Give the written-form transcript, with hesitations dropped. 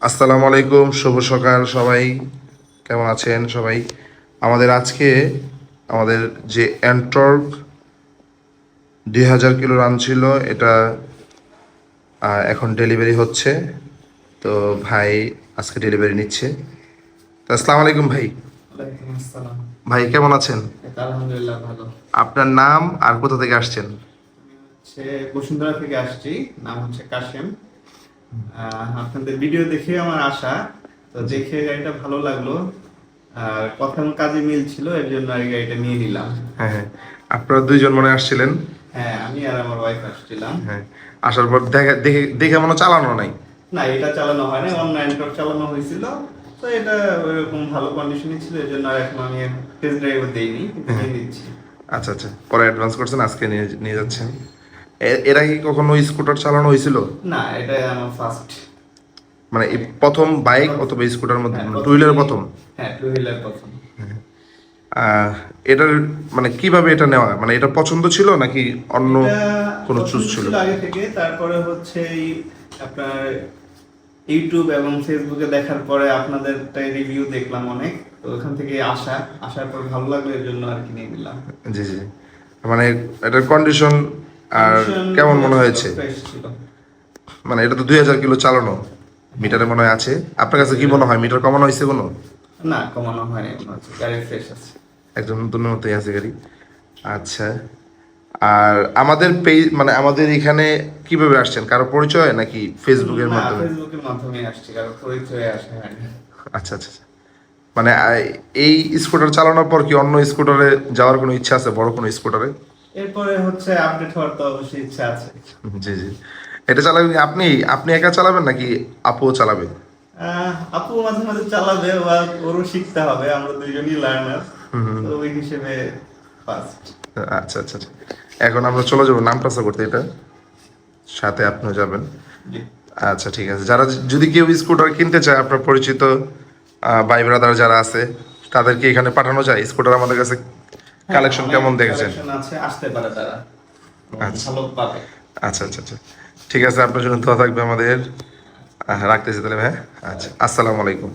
আসসালামু আলাইকুম, শুভ সকাল সবাই। কেমন আছেন সবাই? আমাদের আজকে আমাদের যে অ্যান্টর্ক 2000 কিলো রান ছিল, এটা এখন ডেলিভারি হচ্ছে। তো ভাই আজকে ডেলিভারি নিচ্ছে। তো আসসালামু আলাইকুম ভাই। ওয়ালাইকুম আসসালাম। ভাই কেমন আছেন? আলহামদুলিল্লাহ ভালো। আপনার নাম আর কোথা থেকে আসছেন? আমি হচ্ছে বসুন্ধরা থেকে আসছি, নাম হচ্ছে কাশেম। আপনাদের ভিডিও দেখে আমার আসা, তো দেখে গাড়িটা ভালো লাগলো আর কথা এবং কাজে মিল ছিল, এর জন্য আর এই গাড়িটা নিয়ে নিলাম। হ্যাঁ হ্যাঁ, আপনারা দুইজন মনে আসছিলেন। হ্যাঁ, আমি আর আমার ওয়াইফ আসছিলাম। হ্যাঁ, আসার পর দেখে দেখে দেখে মনে চালানো নাই। না, এটা চালানো হয় না, অনলাইন টক চালানো হয়েছিল। তো এটা ওইরকম ভালো কন্ডিশনে ছিল, এর জন্য আর এখন আমি টেস্ট ড্রাইভ দেইনি, কিন্তু নিয়ে নিচ্ছি। আচ্ছা আচ্ছা, পরে অ্যাডভান্স করছেন, আজকে নিয়ে নিয়ে যাচ্ছেন। এর আগে কি কখনো স্কুটার চালানো হয়েছিল? না, এটা আমার ফার্স্ট। মানে এই প্রথম বাইক অথবা স্কুটার মধ্যে, হ্যাঁ, টু হুইলার প্রথম? হ্যাঁ, টু হুইলার প্রথম। আহ, এটার মানে কিভাবে এটা নেওয়া, মানে এটা পছন্দ ছিল নাকি অন্য এটা কোনো চুজ পছন্দ ছিল? ছিল আগে থেকে, তারপরে হচ্ছে এই আপনার ইউটিউব এবং ফেসবুকে দেখার পরে আপনাদেরটাই রিভিউ দেখলাম অনেক, তো ওখান থেকে আসার পর ভালো লাগলো, এর জন্য আর কি নিয়ে নিলাম। জি জি, মানে এটার কন্ডিশন আর কন্ডিশন কেমন ভালো মনে ছিল, হয়েছে? ফ্রেশ ছিল। মানে এটা তো 2000 কিলো চালানো, মিটারে মনে হয় আছে। আপনার কাছে কি মনে হয়, মিটার কমানো হয়েছে কোনো? না, কমানো হয়নি, মনে হচ্ছে গাড়ি ফ্রেশ আছে। একজন নতুনের মতোই আছে গাড়ি। আচ্ছা, আর আমাদের পেজ মানে আমাদের এখানে কিভাবে আসছেন, কারো পরিচয় নাকি ফেসবুকের না, মাধ্যমে? ফেসবুকের মাধ্যমে আসছি, কারণ পরিচয়ে আসা হয়নি। আচ্ছা আচ্ছা আচ্ছা। মানে এই স্কুটার চালানোর পর কি অন্য স্কুটারে যাওয়ার কোনো ইচ্ছা আছে, বড় কোনো স্কুটারে? এরপরে হচ্ছে আপডেট হওয়ার তো অবশ্যই ইচ্ছা আছে। জি জি। এটা চালাবেন কি আপনি আপনি একা চালাবেন নাকি আপুও চালাবে? আপু মাঝে মাঝে চালাবে, বা ওরও শিখতে হবে, আমরা দুইজনই লার্নার, তো ওই হিসেবে ফার্স্ট। আচ্ছা আচ্ছা আচ্ছা। এখন আমরা চলে যাবো নামটাসা করতে, এটা সাথে আপনিও যাবেন। আচ্ছা ঠিক আছে, যারা যদি কেউ স্কুটার কিনতে চায়, আপনার পরিচিত ভাই ব্রাদার যারা আছে, তাদেরকে এখানে পাঠানো যায় স্কুটার? আমাদের কাছে কালেকশন কেমন দেখেছেন? কালেকশন আছে, আসতে পারে তারা, আচ্ছা ভালো পাবে। আচ্ছা আচ্ছা আচ্ছা, ঠিক আছে, আপনার জন্য দোয়া থাকবে আমাদের। রাখতেছি তাহলে, হ্যাঁ। আচ্ছা, আসসালামু আলাইকুম।